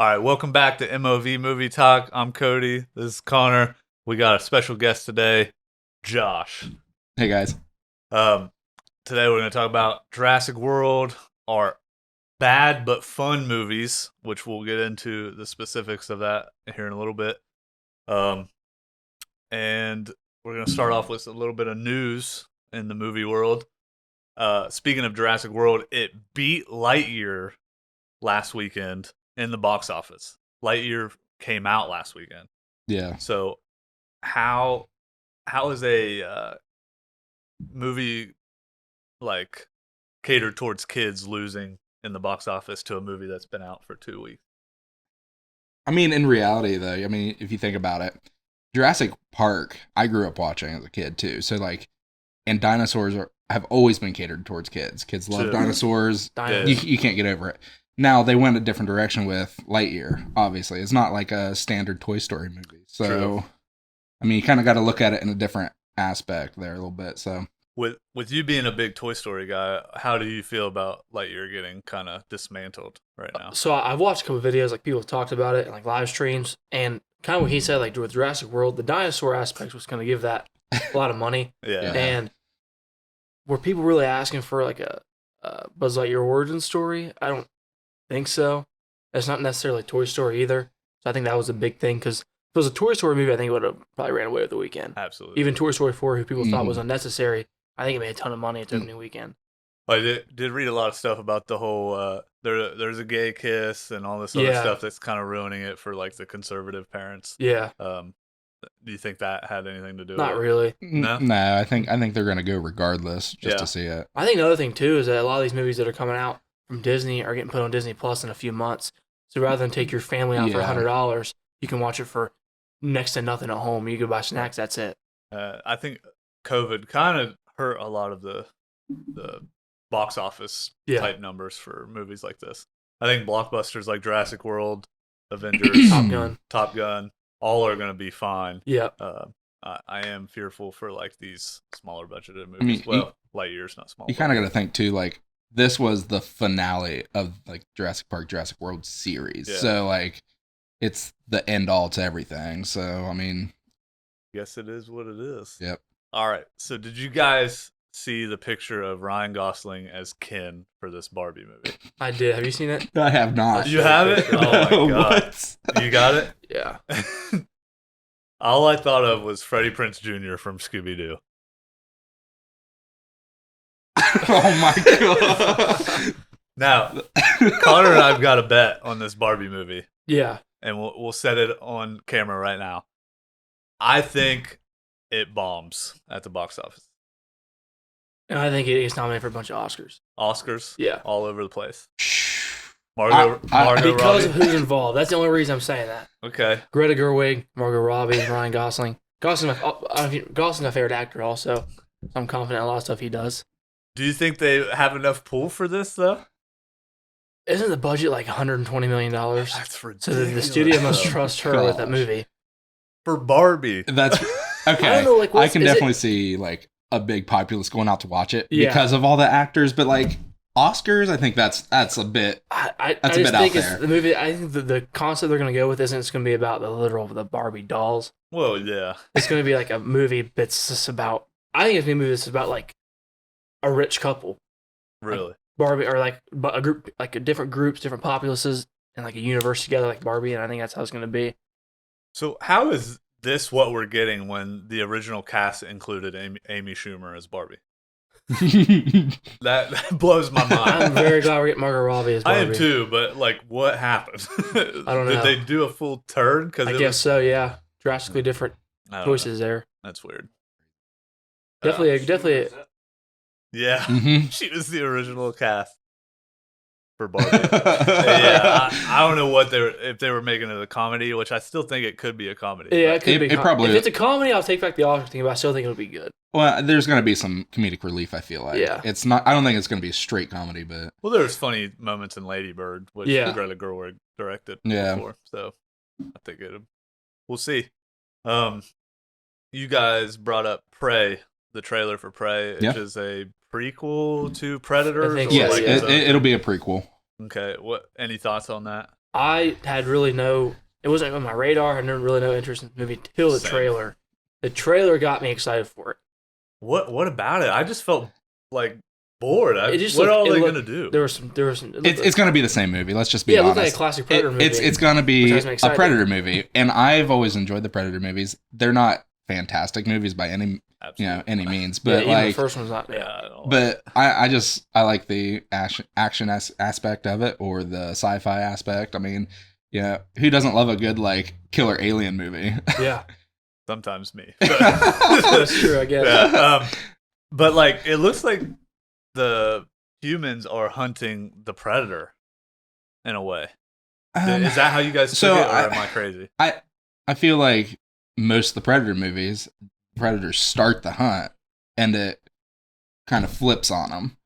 All right, welcome back to MOV Movie Talk. I'm Cody. This is Connor. We got a special guest today, Josh. Hey guys. Um, Today we're going to talk about Jurassic World, our bad but fun movies, which we'll get into the specifics of that here in a little bit. And we're going to start off with a little bit of news in the movie world. Speaking of Jurassic World, it beat Lightyear last weekend in the box office. Lightyear came out last weekend. Yeah. So how is a movie like catered towards kids losing in the box office to a movie that's been out for 2 weeks? I mean, in reality, though, if you think about it, Jurassic Park, I grew up watching as a kid too. So and dinosaurs have always been catered towards kids. Kids love dinosaurs. You can't get over it. Now they went a different direction with Lightyear. Obviously, it's not like a standard Toy Story movie. So, True. I mean, you kind of got to look at it in a different aspect there a little bit. So, with you being a big Toy Story guy, how do you feel about Lightyear getting kind of dismantled right now? So I've watched a couple of videos, like people have talked about it, and like live streams, and kind of what he said, like with Jurassic World, the dinosaur aspect was going to give that a lot of money. Yeah. And were people really asking for like a Buzz Lightyear origin story? I don't think so. It's not necessarily Toy Story either. So I think that was a big thing, because if it was a Toy Story movie, I think it would have probably ran away with the weekend. Absolutely. Even Toy Story 4, who people thought was unnecessary, I think it made a ton of money at the opening weekend. I did read a lot of stuff about the whole there's a gay kiss and all this other stuff that's kind of ruining it for like the conservative parents. Yeah. Do you think that had anything to do with it? Not really. No, I think they're gonna go regardless just to see it. I think another thing too is that a lot of these movies that are coming out from Disney are getting put on Disney Plus in a few months. So rather than take your family out for $100, you can watch it for next to nothing at home. You can buy snacks. That's it. I think COVID kind of hurt a lot of the box office type numbers for movies like this. I think blockbusters like Jurassic World, Avengers, Top Gun, all are going to be fine. Yeah. I am fearful for like these smaller budgeted movies. I mean, Lightyear's not small. You kind of got to think too, like this was the finale of like Jurassic Park, Jurassic World series. Yeah. So like it's the end all to everything. So I mean, guess it is what it is. Yep. All right. So did you guys see the picture of Ryan Gosling as Ken for this Barbie movie? I did. Have you seen it? I have not. You have it? Oh my god. What? You got it? Yeah. All I thought of was Freddie Prinze Jr. from Scooby-Doo. Oh my god. Now, Connor and I've got a bet on this Barbie movie. Yeah. And we'll set it on camera right now. I think it bombs at the box office. And I think it gets nominated for a bunch of Oscars. Oscars? Yeah. All over the place. Margot because Robbie. of who's involved. That's the only reason I'm saying that. Okay. Greta Gerwig, Margot Robbie, Ryan Gosling. Gosling's my favorite actor also. I'm confident in a lot of stuff he does. Do you think they have enough pull for this, though? Isn't the budget like $120 million? That's ridiculous. So the studio must trust her with that movie. For Barbie. That's okay. I don't know, like, I can definitely see like a big populace going out to watch it because of all the actors, but like Oscars, I think that's a bit. I just think it's the movie. I think the concept they're going to go with isn't it's going to be about the Barbie dolls. Well, yeah, it's going to be like a movie that's just about. I think it's going to be a movie that's about like a rich couple, really like Barbie, or like a group, like different groups, different populaces, and like a universe together, like Barbie. And I think that's how it's going to be. So how is this what we're getting when the original cast included Amy Schumer as Barbie? that blows my mind. I'm very glad we're getting Margot Robbie as Barbie. I am too, but like, what happened? I don't know. Did they do a full turn? I guess so. Yeah, drastically different choices there. That's weird. Definitely. Yeah, she was the original cast for Barbie. Yeah, I don't know if they were making it a comedy, which I still think it could be a comedy. Yeah, it could be. It probably if it's a comedy, I'll take back the Oscar thing, but I still think it'll be good. Well, there's going to be some comedic relief, I feel like. Yeah. It's not. I don't think it's going to be a straight comedy, but well, there's funny moments in Lady Bird, which Greta Gerwig directed before, so I think we'll see. You guys brought up Prey, the trailer for Prey, which is a prequel to Predator. Yes, it'll be a prequel. Okay, any thoughts on that? I had really it wasn't on my radar. I had really no interest in the movie till the Same. trailer. The trailer got me excited for it. What about it? I just felt like bored. It what are they looked- gonna do? There was some. It's going to be the same movie. Let's just be it honest. looked like a classic Predator movie. It's going to be which has me a excited. Predator movie, and I've always enjoyed the Predator movies. They're not fantastic movies by any any means, but even like the first one's not. I don't but I like the action aspect of it, or the sci-fi aspect. I mean, who doesn't love a good like killer alien movie? Yeah, sometimes me. that's true. I guess. Yeah, but like it looks like the humans are hunting the predator in a way. Is that how you guys took it, or am I crazy? I feel like most of the Predator movies, predators start the hunt, and it kind of flips on them.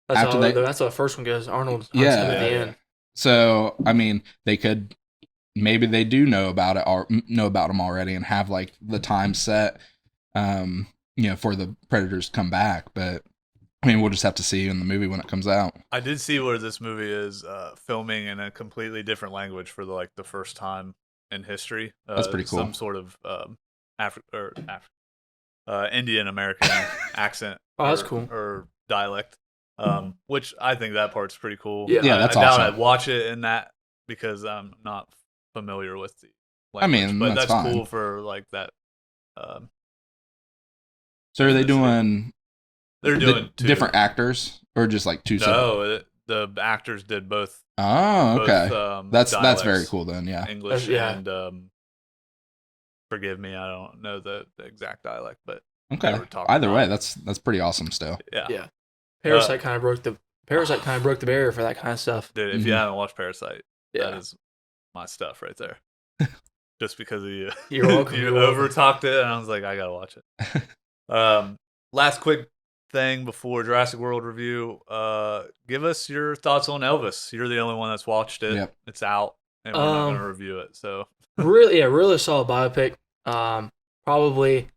That's how the first one goes. Arnold hunts him at the end. So I mean, maybe they do know about it or know about them already, and have like the time set, for the predators to come back. But I mean, we'll just have to see in the movie when it comes out. I did see where this movie is filming in a completely different language for the first time in history. That's pretty cool. Some sort of Indian American accent. Oh, that's cool. Or dialect. Which I think that part's pretty cool. Yeah, that's I doubt awesome. I'd watch it in that because I'm not familiar with the language. I mean, but that's that's fine. cool for like that. So are they doing? They're doing two different actors, or just like two? No, the actors did both. Oh, okay. Both, that's very cool then. Yeah, English and forgive me, I don't know the exact dialect, but okay. Either way, that's pretty awesome still. Yeah. Parasite kind of broke the barrier for that kind of stuff. Dude, if you haven't watched Parasite, Yeah. that is my stuff right there. Just because of you. You're welcome. You over talked it, and I was like, I gotta watch it. Last quick thing before Jurassic World review. Give us your thoughts on Elvis. You're the only one that's watched it. Yep. It's out, and we're not gonna review it. So really solid biopic. Probably,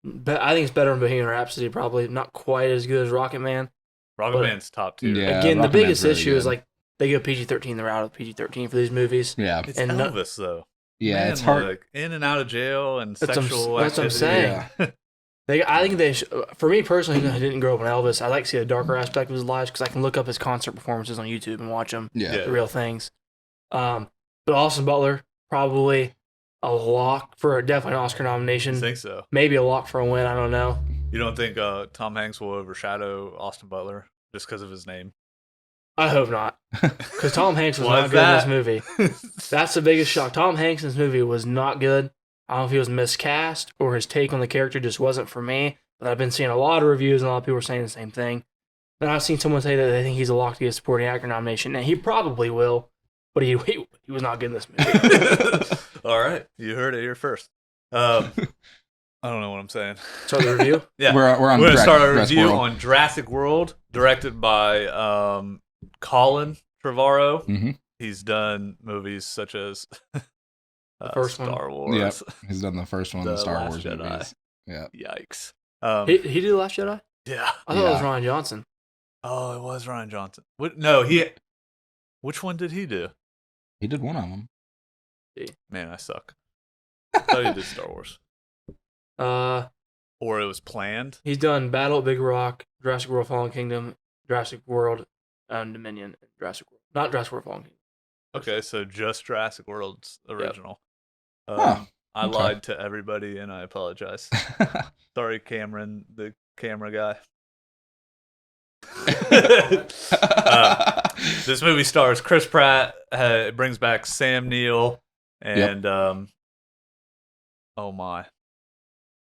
but I think it's better than Bohemian Rhapsody. Probably not quite as good as Rocket Man. Rocket Man's top tier. Yeah. Again, the Rocket biggest Man's really issue is good. like they go PG-13. They're out of PG-13 for these movies. Yeah, It's And Elvis though. yeah. Man, It's hard. like, in and out of jail and That's sexual what I'm activity. saying. Yeah. I think they. For me personally, I didn't grow up on Elvis. I like to see the darker aspect of his lives because I can look up his concert performances on YouTube and watch them. Yeah. The real things. But Austin Butler probably a lock for definitely an Oscar I nomination. think so. Maybe a lock for a win. I don't know. You don't think Tom Hanks will overshadow Austin Butler just because of his name? I hope not, because Tom Hanks was Why not is good in that? this movie. That's the biggest shock. Tom Hanks in this movie was not good. I don't know if he was miscast or his take on the character just wasn't for me. But I've been seeing a lot of reviews and a lot of people are saying the same thing. Then I've seen someone say that they think he's a lock to get a supporting actor nomination, and he probably will. But he was not good in this movie. All right, you heard it here first. I don't know what I'm saying. Start the review. Yeah, We're on going to start a Jurassic review World. on Jurassic World, directed by Colin Trevorrow. Mm-hmm. He's done movies such as first one. Star Wars. Yep. He's done the first one, The the Star Last Wars Jedi. movies. Yeah. Yikes. He did The Last Jedi? Yeah. I thought it was Yeah. Ryan Johnson. Oh, it was Ryan Johnson. No, he. Which one did he do? He did one of them. Man, I suck. I thought he did Star Wars. Or it was planned. He's done Battle at Big Rock, Jurassic World Fallen Kingdom, Jurassic World Dominion, and Jurassic World. Not Jurassic World Fallen Kingdom. Okay, so just Jurassic World's original. Huh, I okay. lied to everybody, and I apologize. Sorry, Cameron, the camera guy. This movie stars Chris Pratt. It brings back Sam Neill and oh my,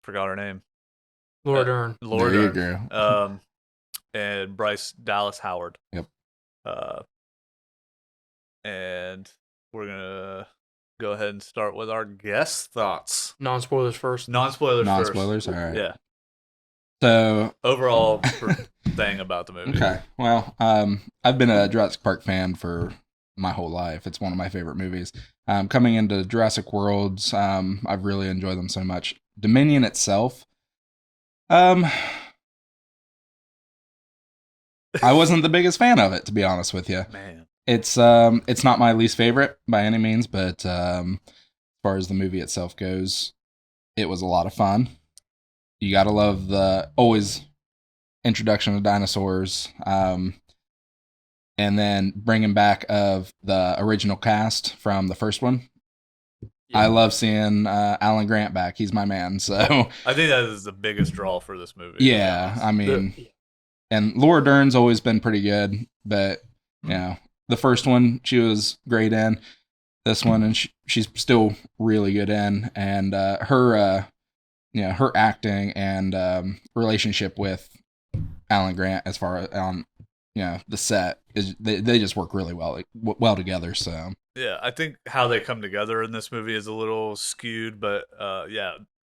forgot her name. Laura Dern. Laura There you Dern. go. And Bryce Dallas Howard. Yep. And we're gonna go ahead and start with our guest thoughts. Non-spoilers first. Non-spoilers. Non-spoilers? First. All right. Yeah. So Overall thing about the movie. okay, well, I've been a Jurassic Park fan for my whole life. It's one of my favorite movies. Coming into Jurassic Worlds, I've really enjoyed them so much. Dominion itself, I wasn't the biggest fan of it, to be honest with you. Man. It's not my least favorite by any means, but as far as the movie itself goes, it was a lot of fun. You gotta love the always introduction of dinosaurs, and then bringing back of the original cast from the first one. Yeah. I love seeing Alan Grant back. He's my man. So I think that is the biggest draw for this movie. Yeah, I mean, and Laura Dern's always been pretty good, but you know, the first one she was great in. This one, and she's still really good in, and her acting and relationship with Alan Grant as far as on the set is they just work really well together. So yeah, I think how they come together in this movie is a little skewed, but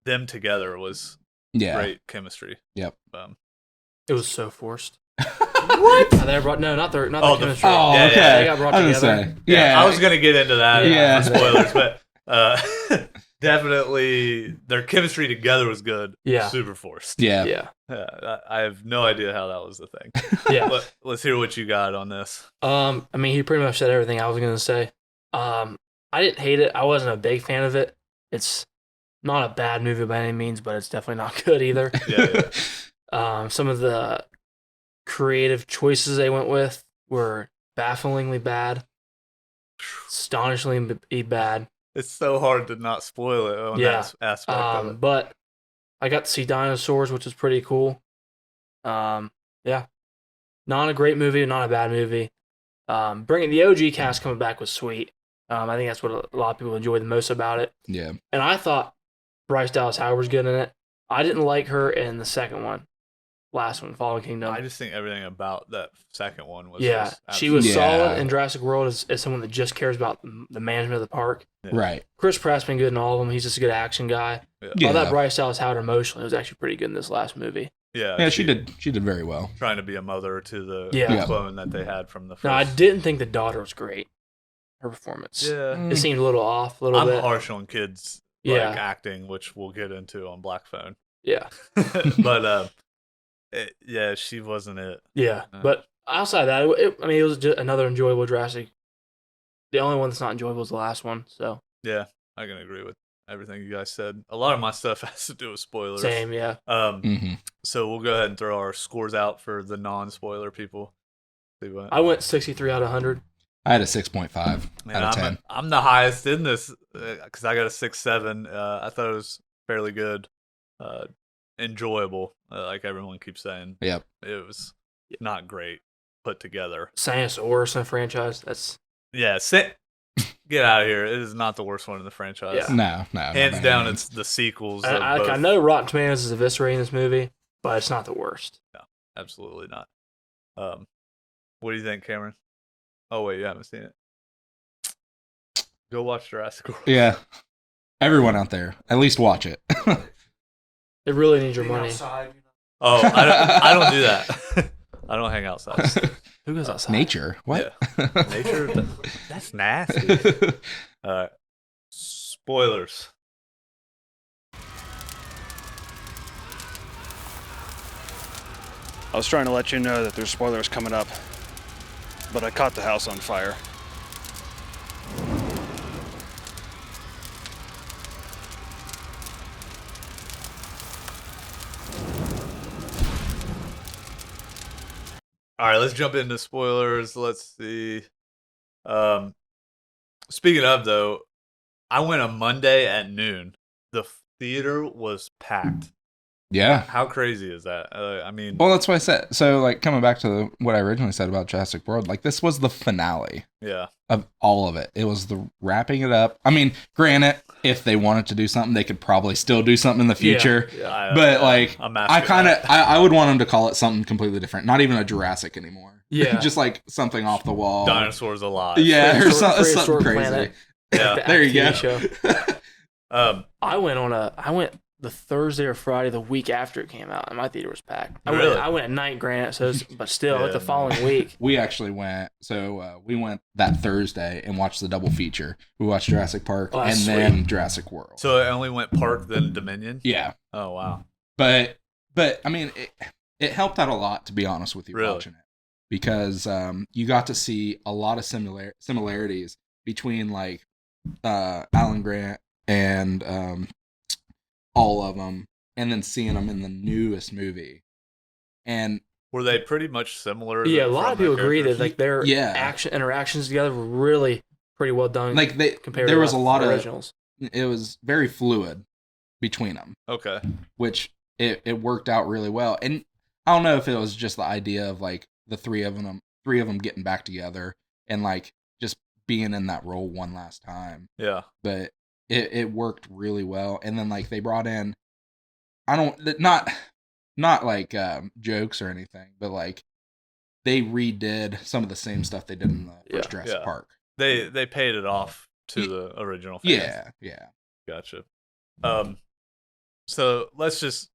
them together was great chemistry. Yep. It was so forced. What? They brought not the chemistry. Oh, okay. Yeah, they got brought together. I was gonna get into that. Spoilers, but definitely their chemistry together was good. Yeah. Super forced. Yeah. I have no idea how that was the thing. Yeah. But let's hear what you got on this. I mean, he pretty much said everything I was gonna say. I didn't hate it. I wasn't a big fan of it. It's not a bad movie by any means, but it's definitely not good either. Yeah. Some of the creative choices they went with were bafflingly bad, astonishingly bad. It's so hard to not spoil it on that aspect of it. But I got to see dinosaurs, which is pretty cool. Not a great movie, not a bad movie. Bringing the OG cast coming back was sweet. I think that's what a lot of people enjoyed the most about it. Yeah. And I thought Bryce Dallas Howard was good in it. I didn't like her in the second one. Last one, Fallen Kingdom. I just think everything about that second one was she was solid in Jurassic World as someone that just cares about the management of the park. Yeah. Right. Chris Pratt's been good in all of them. He's just a good action guy. Yeah. I thought Bryce Dallas Howard emotionally was actually pretty good in this last movie. Yeah, she did very well. Trying to be a mother to the clone that they had from the first. No, I didn't think the daughter was great. Her performance. Yeah. It seemed a little off, bit. I'm harsh on kids acting, which we'll get into on Black Phone. Yeah. But she wasn't it. Yeah, but outside that, it was just another enjoyable Jurassic. The only one that's not enjoyable is the last one. So yeah, I can agree with everything you guys said. A lot of my stuff has to do with spoilers. Same, yeah. So we'll go ahead and throw our scores out for the non-spoiler people. I went 63 out of 100. I had a 6.5 out of 10. I'm the highest in this because I got a 6.7. I thought it was fairly good. Enjoyable, like everyone keeps saying. Yep. It was not great put together. Saying it's the worst in the franchise. That's get out of here. It is not the worst one in the franchise. Yeah. No. Hands down, it's the sequels. I know Rotten Tomatoes is eviscerating this movie, but it's not the worst. No, absolutely not. What do you think, Cameron? Oh wait, you haven't seen it. Go watch Jurassic World. Yeah. Everyone out there, at least watch it. It really needs your money. Outside, Oh, I don't do that. I don't hang outside. Who goes outside? Nature. What? Yeah. Nature? That's nasty. All right. Spoilers. I was trying to let you know that there's spoilers coming up, but I caught the house on fire. All right, let's jump into spoilers. Let's see. Speaking of, though, I went on Monday at noon. The theater was packed. Yeah. How crazy is that? I mean... Well, that's what I said. So, like, coming back to what I originally said about Jurassic World, like, this was the finale. Yeah. Of all of it. It was the wrapping it up. I mean, granted, if they wanted to do something, they could probably still do something in the future. Yeah, but, like, I would want them to call it something completely different. Not even a Jurassic anymore. Yeah. Just, like, something off the wall. Dinosaurs alive. Yeah, or something crazy. Planet. Yeah. There you go. Show. I went the Thursday or Friday the week after it came out, and my theater was packed. I went at night, granted, but still, like the following week. We actually went, we went that Thursday and watched the double feature. We watched Jurassic Park then Jurassic World. So it only went Park, then Dominion? Yeah. Oh, wow. But I mean, it helped out a lot, to be honest with you, watching it. because you got to see a lot of similarities between like Alan Grant and all of them, and then seeing them in the newest movie. And were they pretty much similar? Yeah, a lot of people agree that like their Yeah. interactions together were really pretty well done. like compared there to was a lot the of originals. it was very fluid between them, Okay. which it worked out really well. And I don't know if it was just the idea of like the three of them getting back together and like just being in that role one last time, Yeah. but it worked really well. And then like they brought in, I don't not like jokes or anything, but like they redid some of the same stuff they did in the first Jurassic Yeah. Park. They paid it off to the original fans. Yeah. Gotcha. So let's just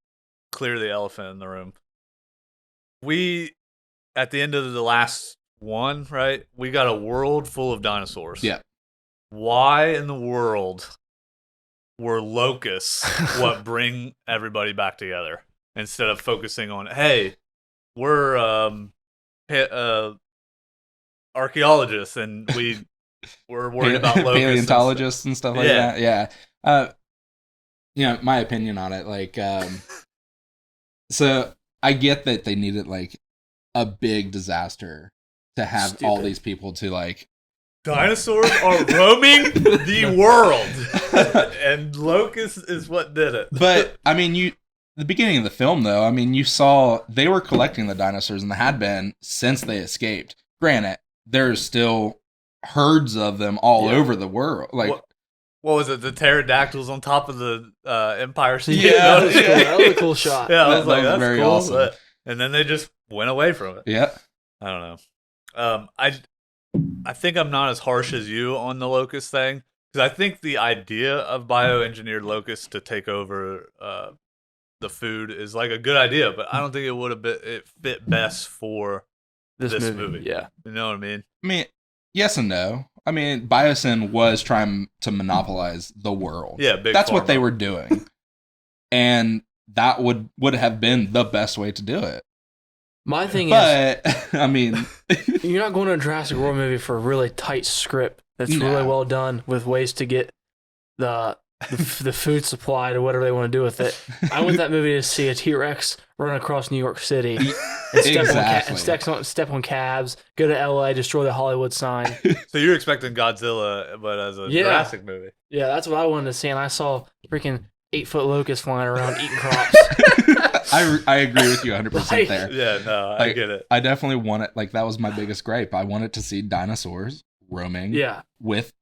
clear the elephant in the room. We, at the end of the last one, right? We got a world full of dinosaurs. Yeah. Why in the world were locusts what bring everybody back together instead of focusing on, hey, we're archaeologists and we're worried about locusts, paleontologists and stuff like that. Yeah. My opinion on it, like, so I get that they needed like a big disaster to have all these people to like. Dinosaurs are roaming the world, and locusts is what did it. But I mean, the beginning of the film, though, I mean, you saw they were collecting the dinosaurs, and they had been since they escaped. Granted, there's still herds of them all over the world. Like, what was it? The pterodactyls on top of the Empire State. Yeah, that was a cool shot. Yeah, I was like, that was that's very cool. awesome. And then they just went away from it. Yeah, I don't know. I think I'm not as harsh as you on the locust thing, because I think the idea of bioengineered locusts to take over the food is like a good idea, but I don't think it would have been it fit best for this movie. Yeah, you know what I mean? I mean, yes and no. I mean, Biosyn was trying to monopolize the world. Yeah, big that's pharma. what they were doing, and that would have been the best way to do it. My thing is, I mean, you're not going to a Jurassic World movie for a really tight script that's really well done with ways to get the food supply to whatever they want to do with it. I went that movie to see a T-Rex run across New York City and step on cabs, go to LA, destroy the Hollywood sign. So you're expecting Godzilla, but as a Jurassic movie. Yeah, that's what I wanted to see, and I saw freaking 8-foot locusts flying around eating crops. I agree with you 100% there. Yeah, no, I get it. I definitely want it. Like, that was my biggest gripe. I wanted to see dinosaurs roaming with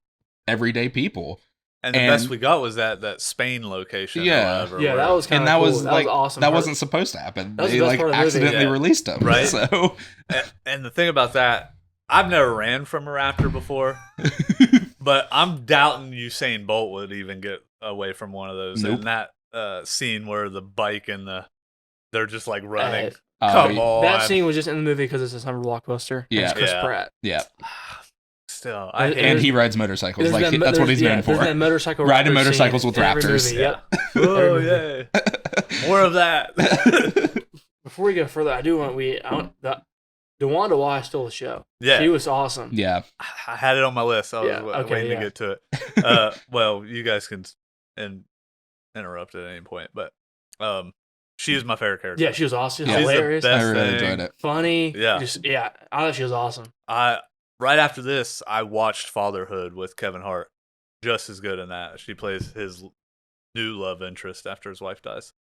everyday people. And the best we got was that Spain location. Yeah, or yeah, that was kind of cool. That was awesome. That wasn't supposed to happen. They like accidentally released them, right? So, and the thing about that, I've never ran from a raptor before, but I'm doubting Usain Bolt would even get away from one of those. Nope. And that scene where the bike and they're just like running. Come on. That scene was just in the movie because it's a summer blockbuster. Yeah, it's Chris Pratt. Yeah. Still, and he rides motorcycles. Like that's what he's known for. That motorcycle riding motorcycles with raptors. Yep. Oh yeah, more of that. Before we go further, I want DeWanda Wise stole the show. Yeah, she was awesome. Yeah, I had it on my list. I was waiting to get to it. Well, you guys can interrupt at any point, but she is my favorite character. Yeah, she was awesome. She's hilarious. The best I really thing. enjoyed it. Funny. Yeah, I thought she was awesome. Right after this, I watched Fatherhood with Kevin Hart. Just as good in that. She plays his new love interest after his wife dies.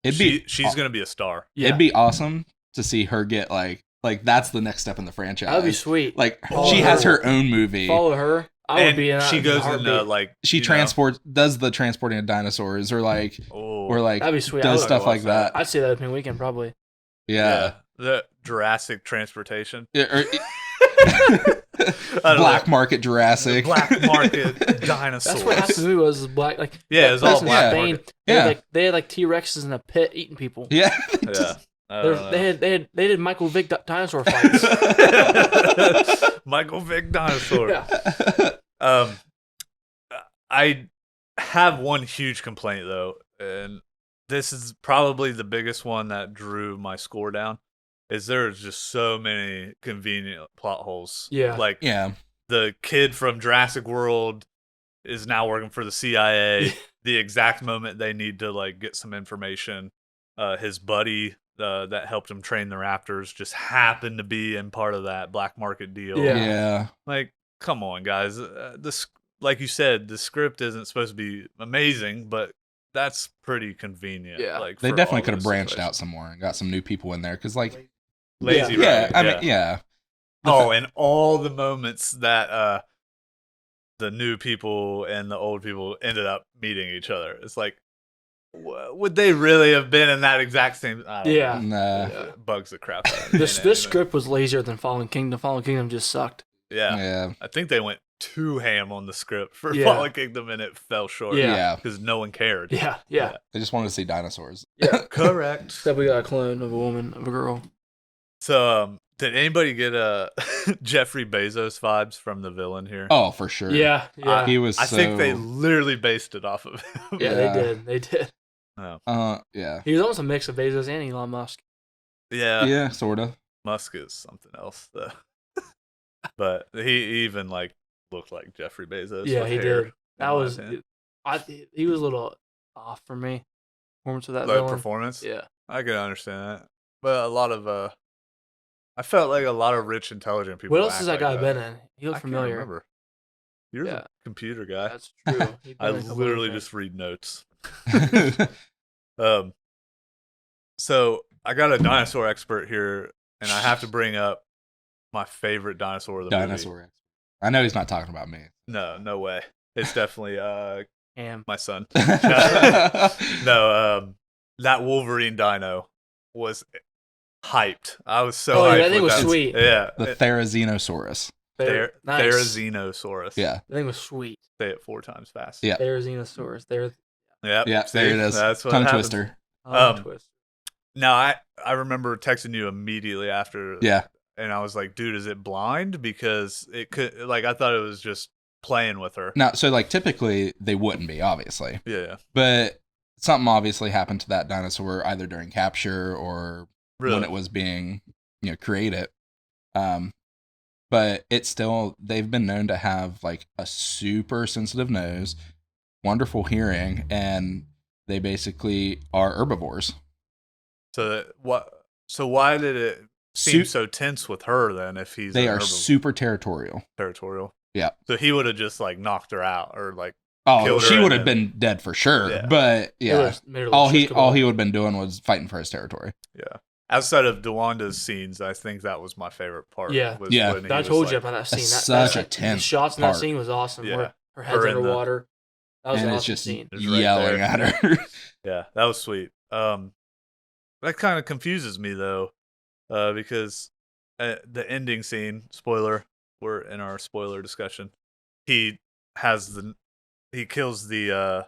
She's gonna be a star. Yeah. It'd be awesome to see her get like that's the next step in the franchise. That'd be sweet. Like she has her own movie. Follow her. I would be in. She goes into like she does the transporting of dinosaurs or like that'd be sweet. Does stuff like that. I'd say that opening weekend probably. Yeah. The Jurassic transportation. Black market Jurassic. Black market dinosaurs. That's what half the movie was black. Like it was all black market. They had like T-Rexes in a pit eating people. Yeah. They did Michael Vick dinosaur fights. Michael Vick dinosaur. Yeah. I have one huge complaint though, and this is probably the biggest one that drew my score down. is there's just so many convenient plot holes. Yeah. Like the kid from Jurassic World is now working for the CIA. The exact moment they need to like get some information, his buddy that helped him train the raptors just happened to be in part of that black market deal. Yeah. Like, come on, guys. This, like you said, the script isn't supposed to be amazing, but that's pretty convenient. Yeah. Like They for definitely all could have those branched situations. out some more and got some new people in there. Because, like, Lazy yeah, writing, I mean, yeah. And all the moments that the new people and the old people ended up meeting each other. It's like, would they really have been in that exact same? I don't know. Nah. It bugs the crap out of me. This script was lazier than Fallen Kingdom. Fallen Kingdom just sucked. Yeah. I think they went too ham on the script for Yeah. Fallen Kingdom, and it fell short. Yeah. Because no one cared. Yeah. They just wanted to see dinosaurs. Yeah. Correct. Except we got a clone of a woman, of a girl. So, did anybody get Jeffrey Bezos vibes from the villain here? Oh, for sure. Yeah. He was. I think they literally based it off of him. Yeah, they did. Oh. Yeah. He was almost a mix of Bezos and Elon Musk. Yeah. Yeah, sort of. Musk is something else, though. But he even like looked like Jeffrey Bezos. Yeah, with he hair, did. That in my was. opinion. He was a little off for me. Performance of that Like villain. performance. Yeah. I can understand that, but a lot of I felt like a lot of rich, intelligent people. What else act has that like guy been in? He looked I familiar. Can't remember. You're Yeah. a computer guy. That's true. He's I been in a couple literally other just read notes. So I got a dinosaur expert here, and I have to bring up my favorite dinosaur of the Dinosaur. movie. I know he's not talking about me. No way. It's definitely things. my son. No, that Wolverine dino was hyped. I was so hyped. That thing with was sweet. Yeah. The Therizinosaurus. Nice. Therizinosaurus. Yeah. That thing was sweet. Say it 4 times fast. Yeah. Therizinosaurus. Yep. Yeah, See? there it is. That's what Tongue happens. twister. Twist. Now, I remember texting you immediately after. Yeah. And I was like, dude, is it blind? Because it could, like, I thought it was just playing with her. Now, so like typically they wouldn't be, obviously. Yeah. But something obviously happened to that dinosaur either during capture or Really? when it was being, created. But it's still, they've been known to have like a super sensitive nose, wonderful hearing, and they basically are herbivores. So why did it seem so tense with her then? If he's They are super territorial. territorial. Yeah. So he would have just like knocked her out or like. Oh, killed her she and would have then- been dead for sure. Yeah. But yeah, all he all would have been doing was fighting for his territory. Yeah. Outside of DeWanda's scenes, I think that was my favorite part. Yeah. was Yeah. when he I was told like- you about that scene. That's That such a scene- tense The shots in part. that scene was awesome. Yeah. Where her head's Her in the- underwater. That was And an it's awesome just scene. It's right yelling there. at her. Yeah, that was sweet. That kind of confuses me though, because the ending scene, spoiler, we're in our spoiler discussion. He kills the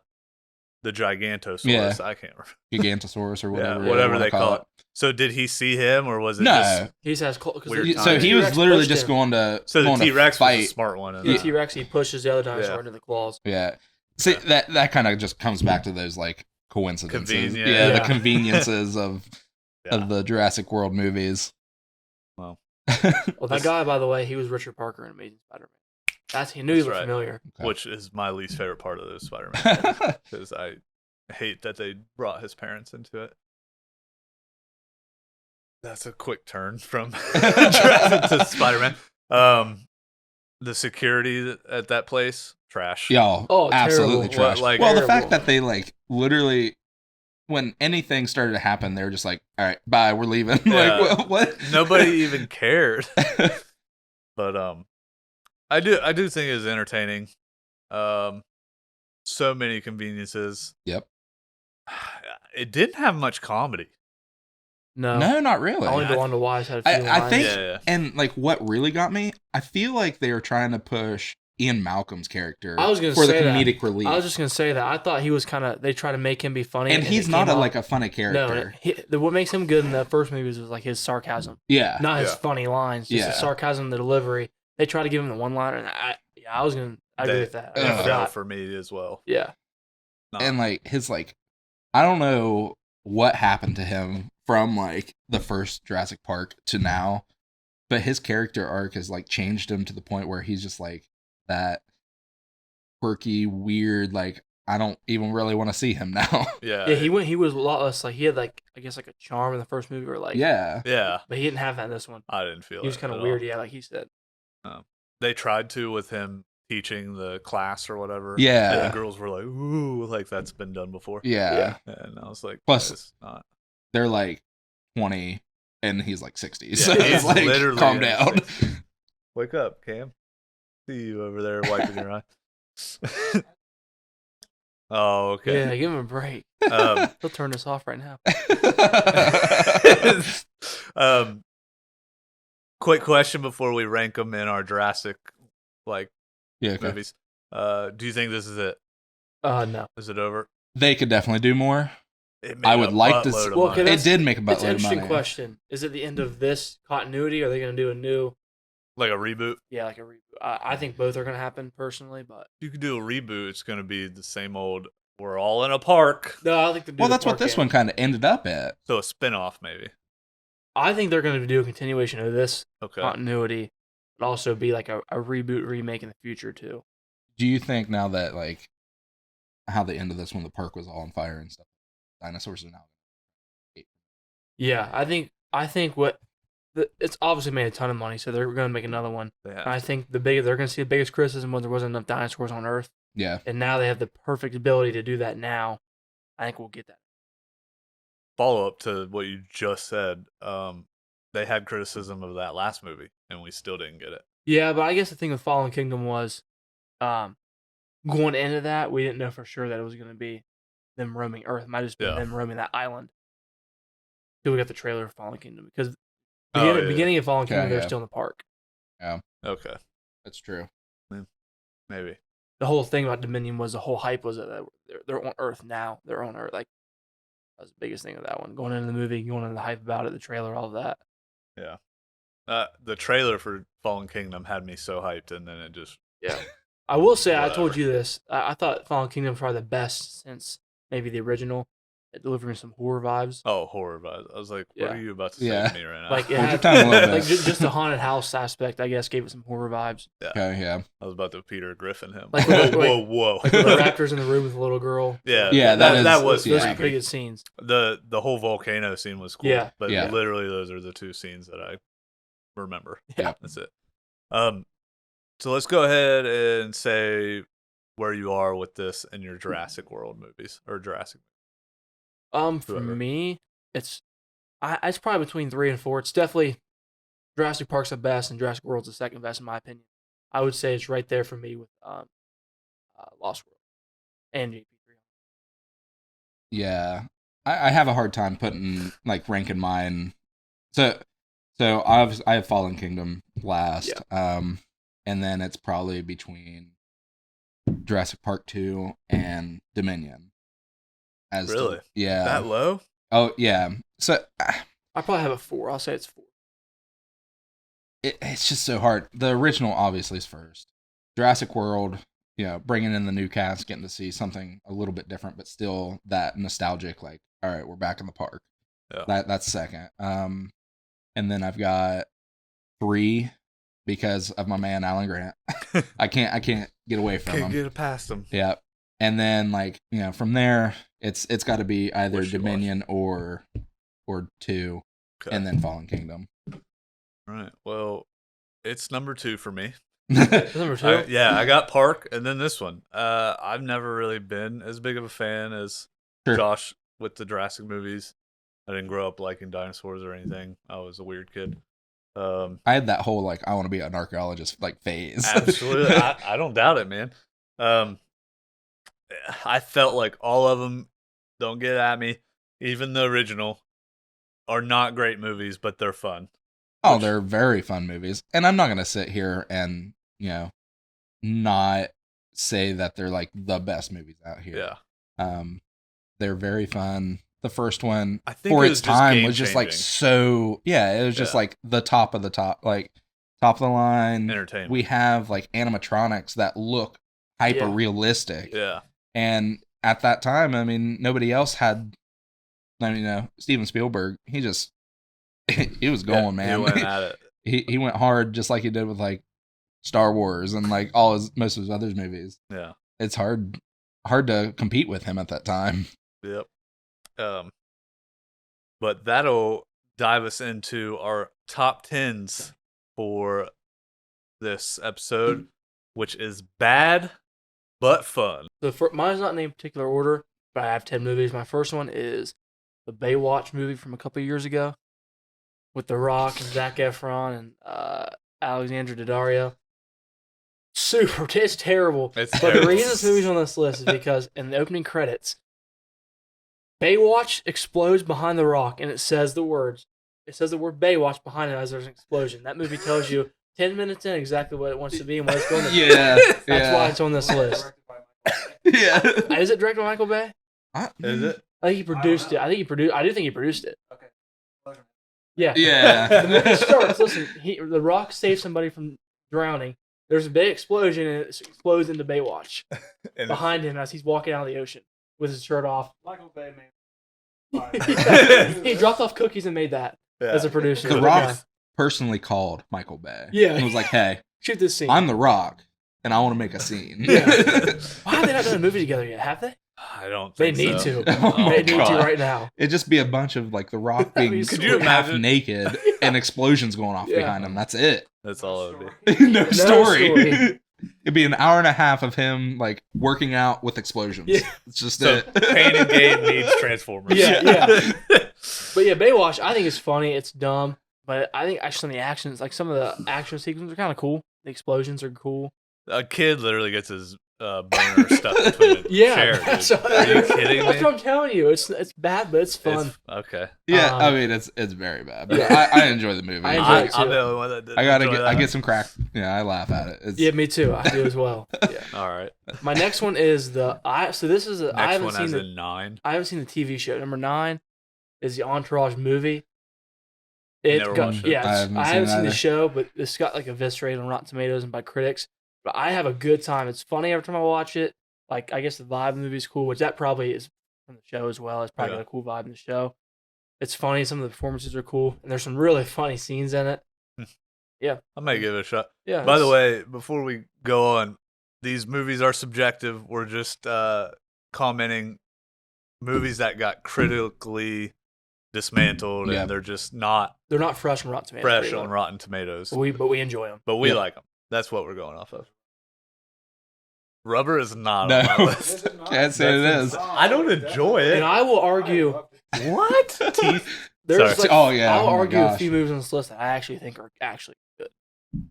Gigantosaurus. Yeah. I can't remember. Gigantosaurus or whatever. whatever wanna they call it. So did he see him or was it No. just He just has close. Weird So timing. he was literally just going to. so the going to T-Rex was fight. a smart one? The T-Rex, he pushes the other dinosaur Yeah. into the claws. Yeah. See, that kind of just comes back to those like coincidences. Convenient. Yeah, the Yeah. conveniences of the Jurassic World movies. Well. Well, that guy, by the way, he was Richard Parker in Amazing Spider-Man. He knew he That's looked right. familiar. Which is my least favorite part of the Spider-Man because I hate that they brought his parents into it. That's a quick turn from Jurassic to Spider-Man. The security at that place, trash. Y'all, Oh, absolutely terrible. trash. Like- well, the Terrible. fact that they like literally, when anything started to happen, they were just like, "All right, bye, we're leaving." Yeah. Like, what? Nobody even cared. But I do think it was entertaining. So many conveniences. Yep. It didn't have much comedy. No, No, not really. only DeWanda Wise had a few I lines. think, Yeah. and like what really got me, I feel like they were trying to push Ian Malcolm's character I was gonna for the say that. comedic relief. I was just gonna say that. I thought he was kind of. They tried to make him be funny, and he's it not came like off- a funny character. No, what makes him good in the first movie was like his sarcasm, Yeah. not his Yeah. funny lines. Just Yeah. the sarcasm, the delivery. They try to give him the one liner, and I agree with that. I Ugh. Fell forgot. for me as well. Yeah, Not- And like his like, I don't know what happened to him from like the first Jurassic Park to now, but his character arc has like changed him to the point where he's just like that quirky, weird, like I don't even really want to see him now. Yeah. Yeah, he was a lot less like he had like I guess like a charm in the first movie or like Yeah. Yeah. but he didn't have that in this one. I didn't feel He was it kind of at weird, all. yeah, like he said. They tried to with him teaching the class or whatever. Yeah. And the girls were like, ooh, like that's been done before. Yeah. And I was like, Plus- it's not. They're like 20 and he's like 60. Yeah, So he's it's like, literally calm in his down. 60s. Wake up, Cam. See you over there wiping your eye. Oh, okay. Yeah, give him a break. He'll turn this off right now. Quick question before we rank them in our Jurassic like Yeah, okay. movies. Do you think this is it? No. Is it over? They could definitely do more. It I made would a like to buttload see- of Well, money. okay, It did make a It's an buttload of interesting money. question. Is it the end of this continuity or are they gonna do a new Like a reboot. like a reboot? I think both are gonna happen personally, but You could do a reboot. It's going to be the same old. We're all in a park. no, I don't think they do Well, the that's what park this end. one kind of ended up at. So a spin-off maybe. I think they're gonna do a continuation of this Okay. continuity, but also be like a reboot remake in the future too. Do you think now that like how the end of this one, the park was all on fire and stuff, dinosaurs are now? Yeah, I think it's obviously made a ton of money, so they're gonna make another one. They have And I think they're gonna see the biggest criticism was there wasn't enough dinosaurs on Earth, Yeah. and now they have the perfect ability to do that. Now, I think we'll get that. follow up to what you just said. They had criticism of that last movie, and we still didn't get it. Yeah, but I guess the thing with Fallen Kingdom was, going into that we didn't know for sure that it was gonna be them roaming Earth. It might have just been Yeah. them roaming that island. Till we got the trailer of Fallen Kingdom because Oh, yeah. beginning of Fallen Kingdom they're yeah. still in the park. Okay, That's true. maybe. The whole thing about Dominion was the whole hype was that they're on Earth now. They're on Earth. Like that was the biggest thing of that one. Going into the movie, going into the hype about it, the trailer, all of that. Yeah. The trailer for Fallen Kingdom had me so hyped, and then it just Yeah. I will say, I told Whatever. you this. I thought Fallen Kingdom was probably the best since maybe the original, at delivering some horror vibes. horror vibes. I was like, what Yeah. are you about to say Yeah. to me right now? Like it Hold your had, tongue a little like bit. just the haunted house aspect, I guess, gave it some horror vibes. Okay, yeah. I was about to Peter Griffin him. Like- whoa. Like the raptors in the room with the little girl. Yeah, Yeah, that that was is- Those yeah. are pretty good scenes. the whole volcano scene was cool. Yeah. But Yeah. literally those are the two scenes that I remember. Yeah. That's it. So let's go ahead and say where you are with this in your Jurassic World movies or Jurassic. For Whoever. me, it's probably between 3 and 4. It's definitely Jurassic Park's the best, and Jurassic World's the second best in my opinion. I would say it's right there for me with Lost World and JP3. Yeah. I have a hard time putting like ranking mine. So I have Fallen Kingdom last. And then it's probably between Jurassic Park 2 and Dominion. Really? Yeah. That low? Oh yeah. So I probably have a 4. I'll say it's 4. it's just so hard. The original obviously is first. Jurassic World, bringing in the new cast, getting to see something a little bit different, but still that nostalgic. Like, all right, we're back in the park. Yeah. That's second. And then I've got 3 because of my man Alan Grant. I can't get away from Can't him. get past them. Yeah. And then from there, it's got to be either Wishy-washy. Dominion or 2, Okay. and then Fallen Kingdom. All right. Well, it's number 2 for me. That's number 2. I got Park and then this one. I've never really been as big of a fan as Sure. Josh with the Jurassic movies. I didn't grow up liking dinosaurs or anything. I was a weird kid. I had that whole I want to be an archaeologist phase. Absolutely. I don't doubt it, man. I felt like all of them, don't get at me, even the original, are not great movies, but they're fun. Oh, they're very fun movies. And I'm not going to sit here and, not say that they're like the best movies out here. Yeah. They're very fun. The first one, I think for it its was just time, was just like game-changing. it was just Yeah. like the top of the top, like top of the line. Entertainment. We have like animatronics that look hyper realistic. Yeah. And at that time, I mean, nobody else had I mean, Steven Spielberg, he was going, man. He went at it. He went hard just like he did with like Star Wars and like most of his other movies. Yeah. It's hard to compete with him at that time. Yep. But that'll dive us into our top 10s for this episode, which is bad but fun. Mine's not in any particular order, but I have 10 movies. My first one is the Baywatch movie from a couple of years ago with The Rock and Zac Efron and Alexandra Daddario. It's terrible. But the reason this movie's on this list is because in the opening credits, Baywatch explodes behind The Rock, and it says the word Baywatch behind it as there's an explosion. That movie tells you 10 minutes in exactly what it wants to be and what it's going to be. That's why it's on this list. Yeah. Is it directed by Michael Bay? Is it? I think he produced it. I do think he produced it. Okay. Yeah. Yeah. The movie starts. Listen, The Rock saves somebody from drowning. There's a big explosion, and it explodes into Baywatch behind him as he's walking out of the ocean with his shirt off. Michael Bay He dropped off cookies and made that as a producer. The Rock personally called Michael Bay. Yeah. And was like, hey, shoot this scene. I'm The Rock, and I want to make a scene. Why have they not done a movie together yet? Have they? I don't They think need so. to. Oh, They need to God. right now. It'd just be a bunch of like The Rock That'd being be Could you half imagine? naked and explosions going off Yeah. behind him. That's it. That's all it would be. No No story. story. It'd be an hour and a half of him like working out with explosions. Yeah. It's just So it. Pain and Gain needs Transformers. Yeah. But yeah, Baywatch, I think it's funny. It's dumb. But I think actually some of the action sequences are kind of cool. The explosions are cool. A kid literally gets his boner stuck between a Yeah. chair. That's Dude. Are you kidding That's me? what I'm telling you. It's bad, but it's fun. Okay. Yeah, I Um, mean it's very bad. But yeah. I enjoy the movie. I enjoy I, it too. I'm the only one that did. I get some crack. Yeah, I laugh at it. It's, Yeah, me too. I do as well. Yeah. All right. My next one is I Next haven't one seen has the a 9. I haven't seen the TV show. Number 9 is the Entourage movie. Never watched it. Yeah, I haven't I seen haven't it seen the either. show, but it's got like eviscerated on Rotten Tomatoes and by critics. But I have a good time. It's funny every time I watch it. Like I guess the vibe of the movie is cool, which that probably is from the show as well. It's probably got a cool vibe in the show. It's funny. Some of the performances are cool, and there's some really funny scenes in it. I might give it a shot. Yeah. By the way, before we go on, these movies are subjective. We're just commenting movies that got critically dismantled, Yep. and they're just not they're not fresh on Rotten Tomatoes. fresh anymore. on Rotten Tomatoes. But we enjoy them. But we Yep. like them. That's what we're going off of. Rubber is not No. on my list. Can't say it That's is. I don't enjoy it. And I will argue. What? Teeth. There's Sorry. like, Oh, yeah. I'll Oh, my argue a gosh. few movies on this list that I actually think are actually good.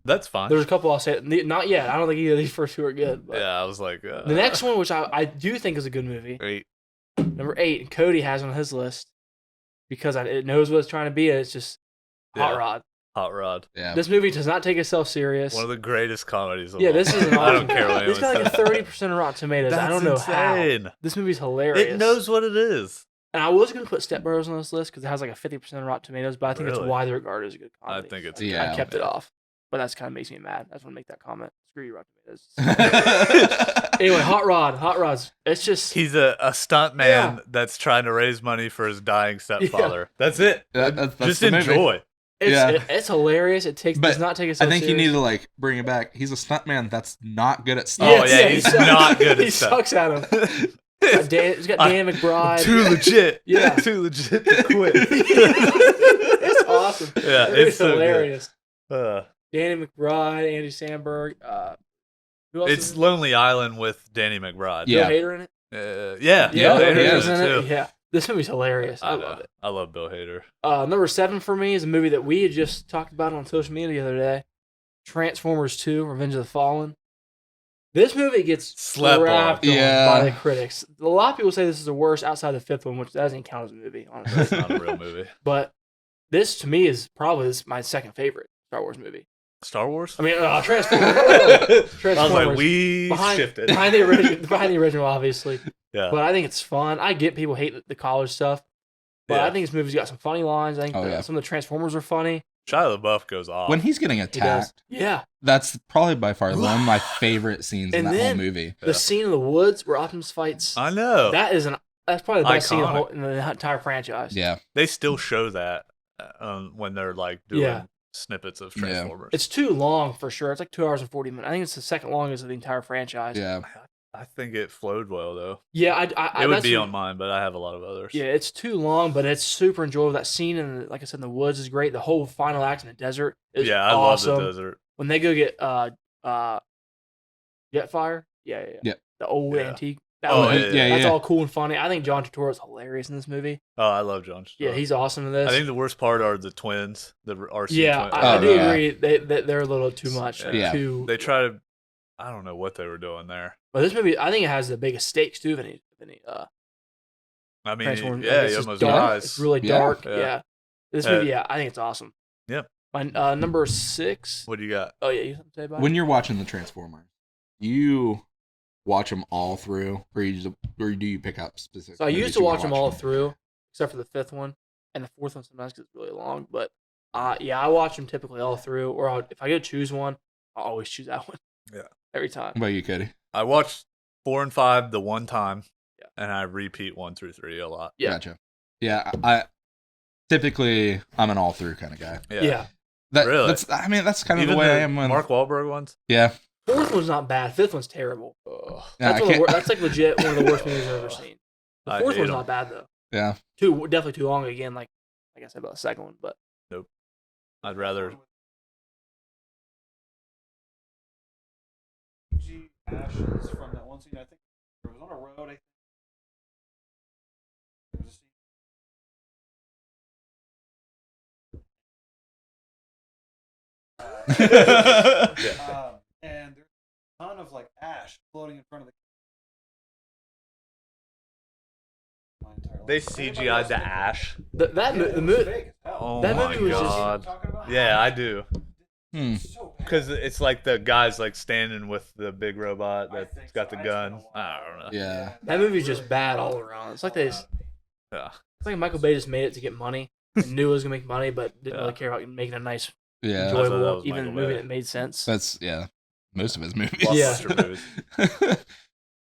That's fine. There's a couple I'll say not yet. I don't think either of these first two are good. But Yeah, I was like, the next one, which I do think is a good movie, 8. number 8, and Cody has on his list because it knows what it's trying to be. And it's just Hot Yeah. Rod. Hot Rod. Yeah. This movie does not take itself serious. One of the greatest comedies of Yeah, all this is an time. I awesome. don't care what It's anyone got like a says. 30% of Rotten Tomatoes. I don't know insane. how. This movie's hilarious. It knows what it is. And I was going to put Step Brothers on this list because it has like a 50% of Rotten Tomatoes, but I think it's Really? widely regarded as a good I comedy. think it's Yeah. I kept it off. But that's kind of makes me mad. I just want to make that comment. Screw you, Rotten Tomatoes. Anyway, Hot Rod's. It's just He's a stunt man Yeah. that's trying to raise money for his dying stepfather. That's it. That's Just the movie. enjoy. it's hilarious. It But does not take itself I think you serious. need to like bring it back. He's a stuntman that's not good at Oh, stunts. yeah, he's not good at He stuff. sucks at him. He's got Dan McBride. Too legit. Yeah. Too legit to quit. It's awesome. Yeah, it's so good. hilarious. Uh, Danny McBride, Andy Samberg. Who else? it's Lonely Island with Danny McBride. Yeah. Bill Hader in it. Yeah. Yeah, Bill he Hader's is. in it too. Yeah, this movie's hilarious. I know. love it. I love Bill Hader. Number 7 for me is a movie that we had just talked about on social media the other day. Transformers 2: Revenge of the Fallen. This movie gets Slept on. slapped on Yeah. by the critics. A lot of people say this is the worst outside the 5th one, which doesn't count as a movie, honestly. It's not a real movie. But this, to me, is probably my second favorite Star Wars movie. Star Wars? I mean, Transformers. I was Transformers. like, we behind, shifted. behind the original, obviously. Yeah. But I think it's fun. I get people hate the college stuff, but Yeah. I think this movie's got some funny lines. I think Oh, yeah. some of the Transformers are funny. Shia LaBeouf goes off. When he's getting He does. attacked, Yeah. that's probably by far one of my favorite scenes in And that whole then- movie. The scene in the woods where Optimus fights. I know. That is an That's probably the best scene Iconic. in the entire franchise. Yeah. They still show that when they're like doing Yeah. snippets of Yeah. Transformers. It's too long for sure. It's like 2 hours and 40 minutes. I think it's the second longest of the entire franchise. Yeah. I think it flowed well though. Yeah, It would that's be what- on mine, but I have a lot of others. Yeah, it's too long, but it's super enjoyable. That scene in, like I said, in the woods is great. The whole final act in the desert is I awesome. love the desert. When they go get Jetfire, Yeah. the old Yeah. antique. Yeah. That's all cool and funny. I think John Turturro's hilarious in this movie. Oh, I love John. Yeah, he's awesome in this. I think the worst part are the twins, the RC yeah, twins. I do yeah. agree. They're a little too much. Like, Yeah. too. They try to. I don't know what they were doing there. But this movie, I think it has the biggest stakes too. Of any I mean, Transformers. yeah, It's you just almost dark. dies. It's really Yeah. dark. Yeah. Yeah. This movie, I think it's awesome. Yeah. My number 6. What do you got? Oh yeah, you have something to say about When it? you're watching the Transformers, you watch them all through, or do you pick up specific? So I movies used to you wanna watch them all through, except for the 5th one and the 4th one sometimes because it's really long. But yeah, I watch them typically all through. Or if I get to choose one, I'll always choose that one. Yeah. Every time. What about you, Cody? I watched 4 and 5 the one time, Yeah. and I repeat 1 through 3 a lot. Yeah. Gotcha. Yeah, I typically I'm an all through kind of guy. Yeah. Really? That's kind of Even the way I am. When, Mark Wahlberg ones. yeah, 4th one's not bad. 5th one's terrible. Ugh. yeah, That's, I can't- that's like legit one of the worst movies I've ever seen. The I 4th hate one's 'em. not bad though. yeah. Definitely too long again. Like I said about the second one, but I'd rather. Ashes from that one scene. I think it was on a road. I think there was a scene. And there's a ton of like ash floating in front of the. My entire life. They Anybody else CGI'd the think- ash. the Yeah, it was movie. fake as hell. Oh That my movie was just- god. Talking about? Yeah, I do. Hmm. So bad. Because it's like the guy's like standing with the big robot I that's think got so. the I just gun. don't know. I don't know. Yeah. That movie's just bad all around. It's like they just, Yeah. it's like Michael Bay just made it to get money and knew it was gonna make money, but didn't Yeah. really care about making a nice, Yeah. I thought that enjoyable, was even Michael movie Bay. that made sense. That's most of his movies. Yeah. Blockbuster movies.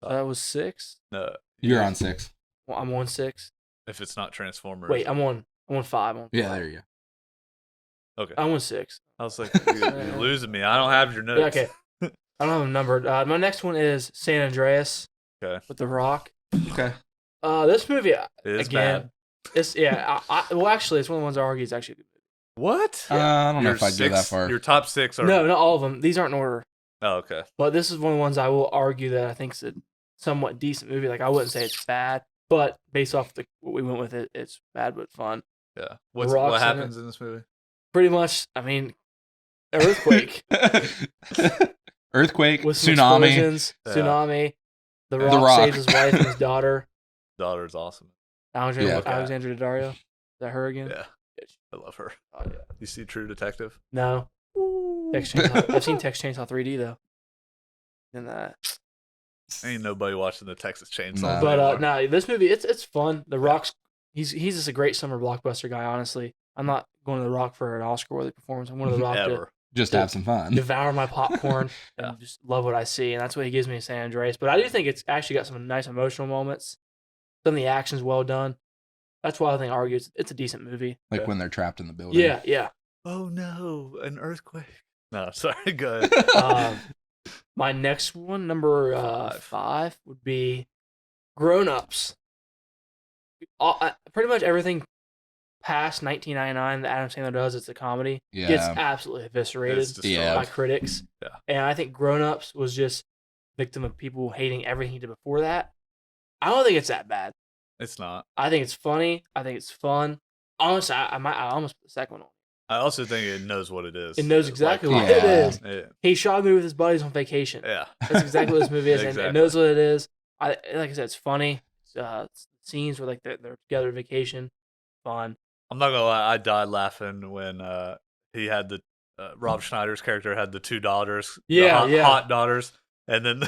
That was 6. No, You're on 6. Well, I'm on 6. if it's not Transformers. Wait, I'm on 5. Yeah, there you go. Okay. I'm on 6. I was like, you're losing me. I don't have your notes. Yeah, okay. I don't have them numbered. My next one is San Andreas. Okay. With The Rock. Okay. This movie It is again. bad. It's well, actually, it's one of the ones I argue is actually a good What? I don't know Your if I'd go that six- far. Your top 6 are. movie. No, not all of them. These aren't in order. Oh, okay. But this is one of the ones I will argue that I think is a somewhat decent movie. Like I wouldn't say it's bad, but based off what we went with it, it's bad but fun. Yeah. Rock's What in happens in this movie? Pretty much. I mean, earthquake Earthquake, with some tsunami. explosions, Yeah. tsunami. The The Rock, Rock. saves his wife and his daughter. Daughter's awesome. Alexandra, Yeah. Okay. Alexandra Daddario. Is that her again? Yeah. I love her. Oh, yeah. You see True Detective? No. Text Chainsaw. I've seen Text Chainsaw 3D though. And that. Ain't nobody watching the Texas Chainsaw. Nah. But anymore. no, this movie it's fun. The Rock's he's just a great summer blockbuster guy. Honestly, I'm not going to The Rock for an Oscar-worthy performance. I'm going to The Rock to Ever. Just have some fun. devour my popcorn Yeah. and just love what I see, and that's what he gives me in San Andreas. But I do think it's actually got some nice emotional moments. Some of the action's well done. That's why I think I argue it's a decent movie. Like when they're trapped in the building. Yeah, yeah. Oh no, an earthquake. No, sorry, go ahead. My next one, number 5, would be Grown Ups. Pretty much everything past 1999 that Adam Sandler does, it's a comedy, gets Yeah. absolutely eviscerated It's destroyed. Yeah. by critics. Yeah. And I think Grown Ups was just victim of people hating everything he did before that. I don't think it's that bad. It's not. I think it's funny. I think it's fun. Honestly, I almost put the second one on. I also think it knows what it is. It knows exactly Like, what it Yeah. is. Yeah. He shot a movie with his buddies on vacation. Yeah. That's exactly what this movie is, and it Exactly. knows what it is. Like I said, it's funny. It's scenes where like they're together on vacation, fun. I'm not gonna lie, I died laughing when he had the Rob Schneider's character had the 2 daughters, Yeah, the yeah. hot daughters, and then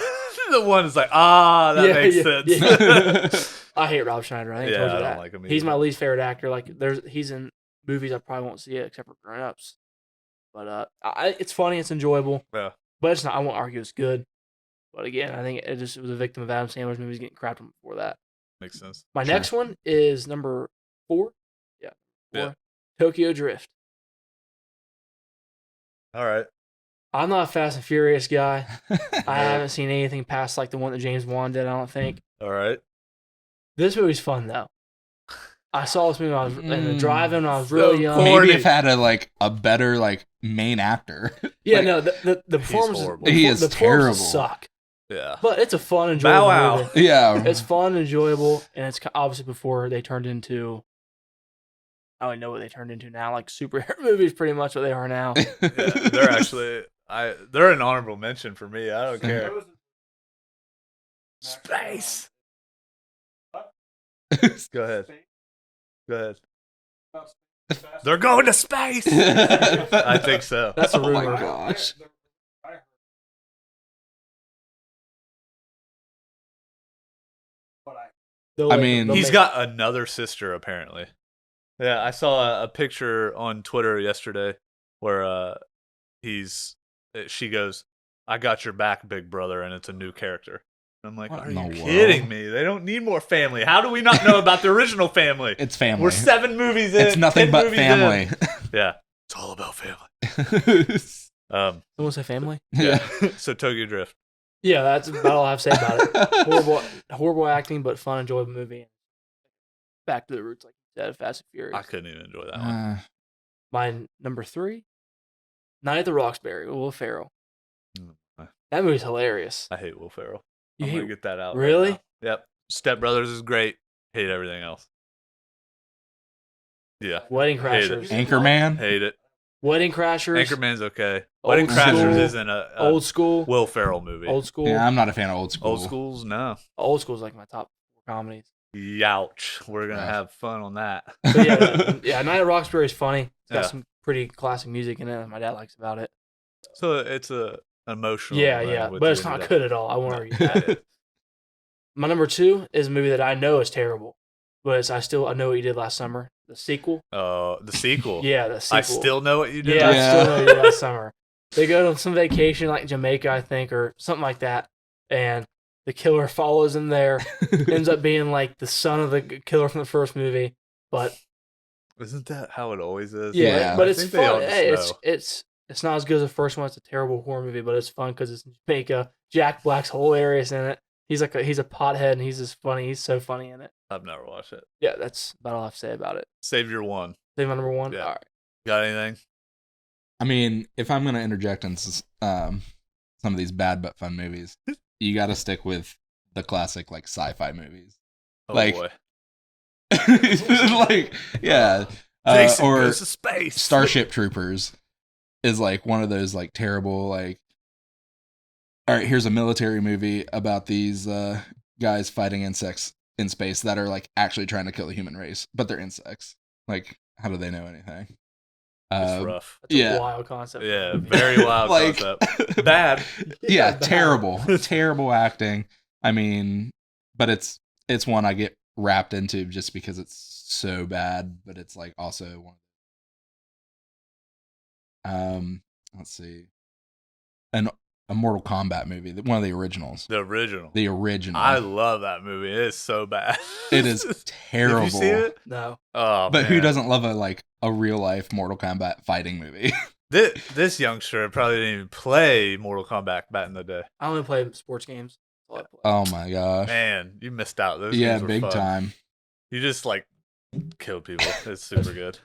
the one is like, that Yeah, makes yeah, sense. I hate Rob Schneider. I think I Yeah, told you I don't that. like him He's either. my least favorite actor. Like he's in movies I probably won't see it except for Grown Ups. But it's funny, it's enjoyable. Yeah. But it's not. I won't argue it's good. But again, I think it was a victim of Adam Sandler's movies getting crapped on before that. Makes sense. My Sure. next one is number 4. Yeah, 4. Yeah. Tokyo Drift. All right. I'm not a Fast and Furious guy. I No. haven't seen anything past like the one that James Wan did, I don't think. All right. This movie's fun though. I saw this movie when I was in the Mm. drive-in when I was So really young. corny. Maybe if had a better like main actor. Yeah, Like, no, the performances, horrible. He is the performances terrible. suck. Yeah. But it's a fun, enjoyable Bow wow. movie. Yeah. It's fun, enjoyable, and it's obviously before they turned into. I don't know what they turned into now, like superhero movies, pretty much what they are now. Yeah, they're actually they're an honorable mention for me. I don't care. Space. Go ahead. Go ahead. They're going to space. I think so. That's a Oh my rumor. gosh. I mean- He's got another sister apparently. Yeah, I saw a picture on Twitter yesterday where she goes, "I got your back, big brother," and it's a new character. I'm like, What are in you the kidding world? me? They don't need more family. How do we not know about the original family? It's family. We're 7 movies in. It's nothing 10 but movies family. in. Yeah, it's all about family. Someone say family? Yeah. So Tokyo Drift. Yeah, that's about all I have to say about it. Horrible acting, but fun, enjoyable movie. Back to the roots, like you said, Fast and Furious. I couldn't even enjoy that one. My number 3, Night at the Roxbury, with Will Ferrell. Mm. That movie's hilarious. I hate Will Ferrell. You I'm gonna hate get that out. Really? Right now. Yep. Step Brothers is great. Hate everything else. Yeah. Wedding Hate Crashers. it. Anchorman. Hate it. Wedding Crashers. Anchorman's okay. Old Wedding Crashers School. isn't a Old School. Will Ferrell movie. Old School. Yeah, I'm not a fan of old school. Old Schools, no. Old School is like my top 4 comedies. Youch. We're gonna Rough. have fun on that. But yeah, Night at Roxbury is funny. It's got Yeah. some pretty classic music in it that my dad likes about it. So it's a emotional. Yeah, thing yeah. with But it's you. not good at all. I won't argue that. Yeah. My number 2 is a movie that I know is terrible, but I know what you did last summer. The sequel. Oh, the sequel. Yeah, the sequel. I still know what you did. Yeah, I Yeah. still know what you did last summer. They go on some vacation, like Jamaica, I think, or something like that, and the killer follows him there. Ends up being like the son of the killer from the first movie, but Isn't that how it always is? yeah, Yeah. but I it's think they all fun. just Hey, know. it's not as good as the first one. It's a terrible horror movie, but it's fun because it's in Jamaica. Jack Black's hilarious in it. He's a pothead and he's just funny. He's so funny in it. I've never watched it. Yeah, that's about all I have to say about it. Save your one. Say my number 1. Yeah. All right. Got anything? I mean, if I'm gonna interject into some of these bad but fun movies, you got to stick with the classic like sci-fi movies. Oh Like, boy. like yeah, Jason or goes to space. Starship Troopers is like one of those like terrible like. All right, here's a military movie about these guys fighting insects in space that are like actually trying to kill the human race, but they're insects. Like, how do they know anything? It's rough. That's a Yeah. wild concept. Yeah, very wild Like- concept. Bad. Yeah, bad. terrible acting. I mean, but it's one I get wrapped into just because it's so bad, but it's like also one. Let's see, a Mortal Kombat movie, one of the originals. The original. The original. I love that movie. It is so bad. It is terrible. Have you seen it? No. Oh, But who man. doesn't love a real life Mortal Kombat fighting movie? This youngster probably didn't even play Mortal Kombat back in the day. I only play sports games. That's all I play. Oh my gosh. Man, you missed out. Those Yeah, games were big fun. time. You just like kill people. It's super good.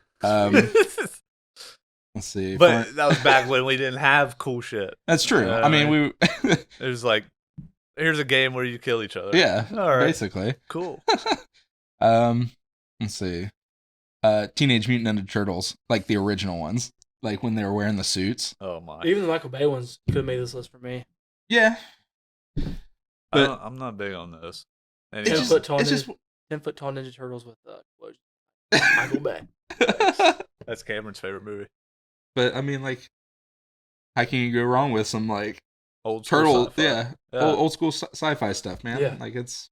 Let's see. But that was back when we didn't have cool shit. That's true. I mean, we It was like, here's a game where you kill each other. yeah, All right. basically. Cool. Let's see. Teenage Mutant Ninja Turtles, like the original ones, like when they were wearing the suits. Oh my. Even the Michael Bay ones could have made this list for me. Yeah, but- I'm not big on those. it's Anyhow, just, 10-foot it's just 10-foot tall Ninja Turtles with explosions. Michael Bay. that's Cameron's favorite movie. But I mean, like, how can you go wrong with some like Old school turtle? sci-fi. Yeah, Yeah. old school sci-fi stuff, man. Yeah. Like it's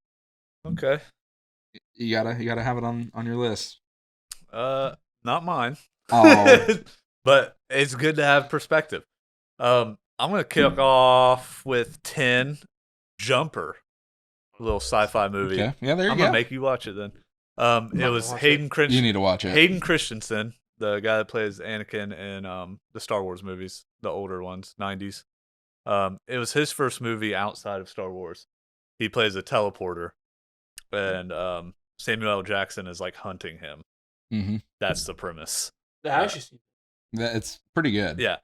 Okay. you gotta have it on your list. Not mine. Oh, But it's good to have perspective. I'm gonna kick off with 10 Jumper. a little sci-fi movie. Okay. Yeah, there you I'm go. gonna make you watch it then. It gonna was watch Hayden You need to watch it. Hayden Christensen, the guy that plays Anakin in the Star Wars movies, the older ones, 90s. It was his first movie outside of Star Wars. He plays a teleporter, and Samuel L. Jackson is like hunting him. Mm-hmm. That's the premise. I actually seen It's pretty good. Yeah.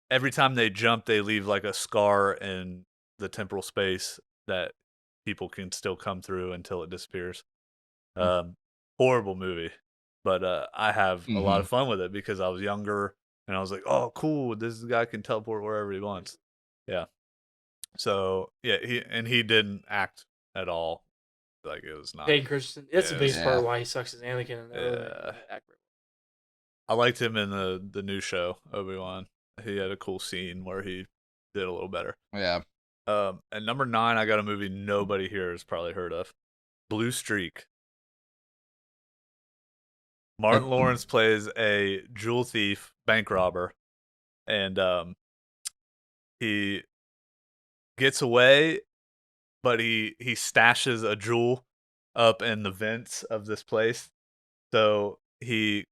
Every time they jump, they leave like a scar in the temporal space that people can still come through until it disappears. Horrible movie, but I have a lot of fun with it because I was younger and I was like, "Oh, cool! This guy can teleport wherever he wants." Yeah. So yeah, he didn't act at all. Like it was not. Hayden Christensen. That's the biggest Yeah. part of why he sucks as Anakin. Yeah. I liked him in the new show, Obi-Wan. He had a cool scene where he did a little better. Yeah. At number 9, I got a movie nobody here has probably heard of, Blue Streak. Martin Lawrence plays a jewel thief, bank robber, and he gets away, but he stashes a jewel up in the vents of this place. So he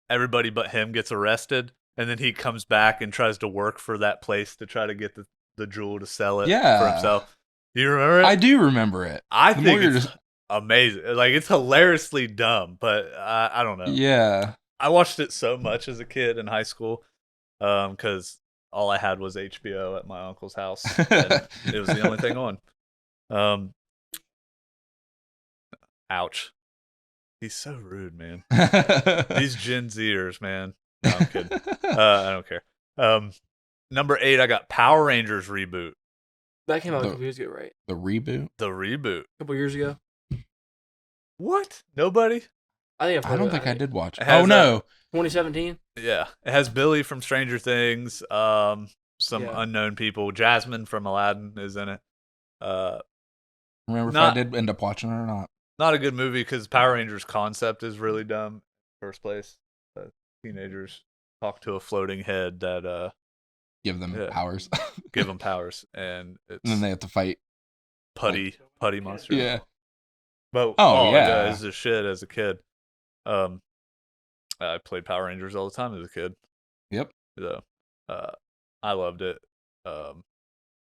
everybody but him gets arrested, and then he comes back and tries to work for that place to try to get the jewel to sell it for himself. You remember it? I do remember it. I think it's amazing. Like, it's hilariously dumb, but I don't know. Yeah. I watched it so much as a kid in high school because all I had was HBO at my uncle's house. And it was the only thing on. Ouch. He's so rude, man. These Gen Zers, man. No, I'm kidding. I don't care. Number 8, I got Power Rangers reboot. That came out a couple years ago, right? The reboot? The reboot. A couple years ago. What? Nobody? I don't think I did watch it. Has Oh, no. 2017? Yeah. It has Billy from Stranger Things, some unknown people. Jasmine from Aladdin is in it. Remember if I did end up watching it or not. Not a good movie because Power Rangers concept is really dumb in the first place. Teenagers talk to a floating head that give them powers. Give them powers, and then they have to fight putty monsters. Yeah. But yeah, it's the shit as a kid. I played Power Rangers all the time as a kid. Yep. So, I loved it.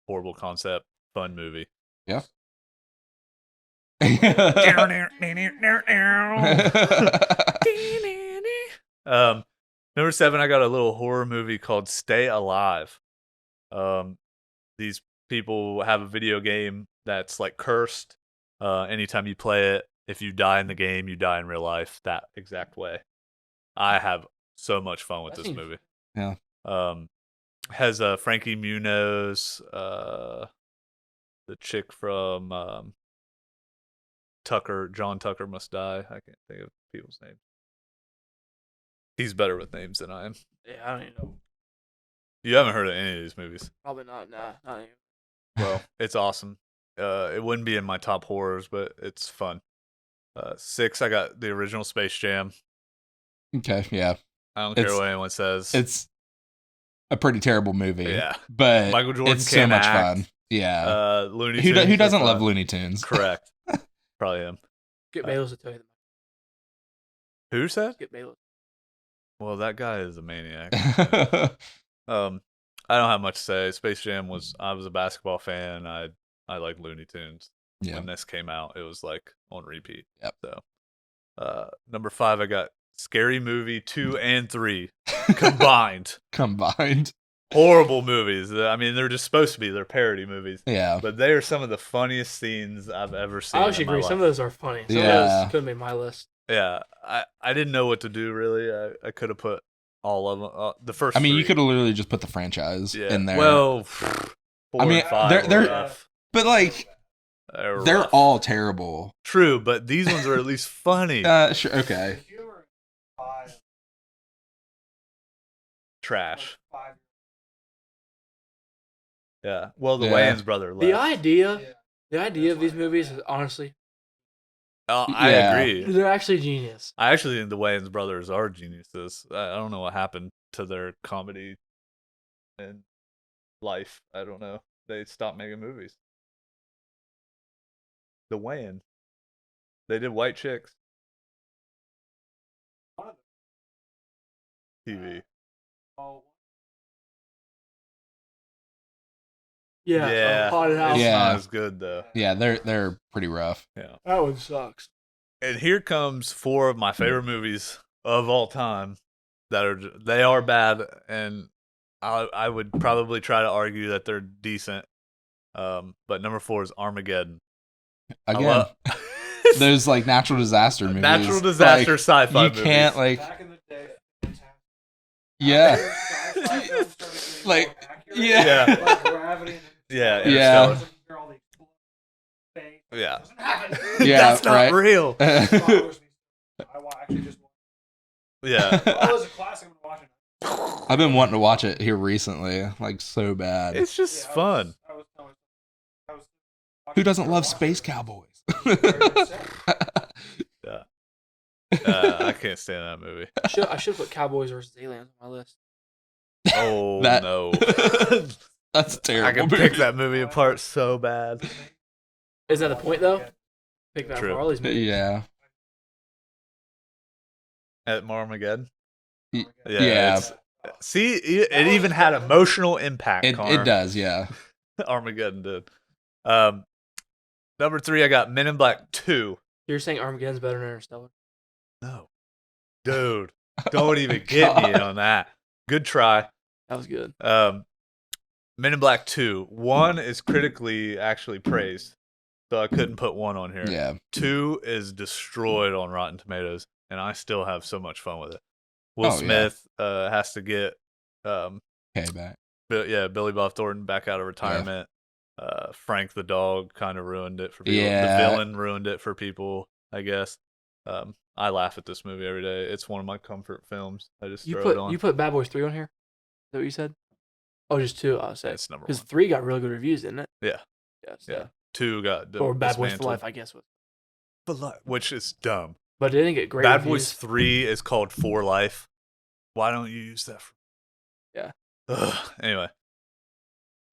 Horrible concept, fun movie. Yeah. Number 7, I got a little horror movie called Stay Alive. These people have a video game that's like cursed. Anytime you play it, if you die in the game, you die in real life. That exact way. I have so much fun with this movie. Yeah. Has Frankie Muniz, the chick from John Tucker Must Die. I can't think of people's names. He's better with names than I am. Yeah, I don't even know. You haven't heard of any of these movies? Probably not. Nah, not even. Well, it's awesome. It wouldn't be in my top horrors, but it's fun. 6, I got the original Space Jam. Okay, yeah. I don't care what anyone says. It's a pretty terrible movie. Yeah. But Michael Jordan it's so much act. fun. Yeah. Looney Tunes. Who doesn't love Looney Tunes? Correct. Probably him. Skip Bayless to tell you that. Who said? Skip Bayless. Well, that guy is a maniac. I don't have much to say. Space Jam I was a basketball fan. I like Looney Tunes. Yeah. When this came out, it was like on repeat. Yep. So, number 5, I got Scary Movie 2 and 3 combined. Horrible movies. I mean, they're just supposed to be. They're parody movies. Yeah. But they are some of the funniest scenes I've ever seen. I actually agree. Some of those are funny. Some of those could have made my list. Yeah. I didn't know what to do, really. I could have put all of them. The first you could have literally just put the franchise in there. Well, 4 and 5 they're rough. But like, they're all terrible. True, but these ones are at least funny. Sure, okay. Trash. Yeah. Well, the Wayans brother left. The idea of these movies is honestly. I agree. They're actually genius. I actually think the Wayans brothers are geniuses. I don't know what happened to their comedy and life. I don't know. They stopped making movies. The Wayans. They did White Chicks. TV. Yeah. Haunted House. It's Yeah. not as good though. Yeah, they're pretty rough. Yeah. That one sucks. And here comes 4 of my favorite movies of all time they are bad, and I would probably try to argue that they're decent. But number 4 is Armageddon. Again, those like natural disaster movies. Natural disaster sci-fi You movies. can't like. Back in the day, Yeah. Like, yeah. like Gravity. Yeah. Yeah. Interstellar. Yeah. Yeah, That's not right. real. I actually just. Yeah. Oh, it's a classic. I'm watching. I've been wanting to watch it here recently, like so bad. It's just fun. I was Who doesn't love space cowboys? Yeah. I can't stand that movie. I should put Cowboys versus Aliens on my list. Oh That- no. That's terrible. I can movie. pick that movie apart so bad. Is that the point though? Pick that True. for all these movies. Yeah. At Armageddon. Y- Yeah. yeah. See, it even had emotional impact. It Connor. does, yeah. Armageddon did. Number 3, I got Men in Black 2. You're saying Armageddon's better than Interstellar? No, dude, don't even get me God. on that. Good try. That was good. Men in Black 2. 1 is critically actually praised, so I couldn't put 1 on here. Yeah. 2 is destroyed on Rotten Tomatoes, and I still have so much fun with it. Will Oh, yeah. Smith has to get, Okay, back. Billy Bob Thornton back out of retirement. Frank the dog kind of ruined it for people. Yeah. The villain ruined it for people, I guess. I laugh at this movie every day. It's one of my comfort films. I just throw it on. You put Bad Boys 3 on here? Is that what you said? Oh, just 2. I was saying It's number because 1. 3 got really good reviews, didn't it? Yeah. Yes. Yeah. 2 got Or Bad Boys for dismantled. Life, I guess. Which is dumb. But it didn't get great Bad reviews. Boys 3 is called For Life. Why don't you use that? Yeah. Anyway.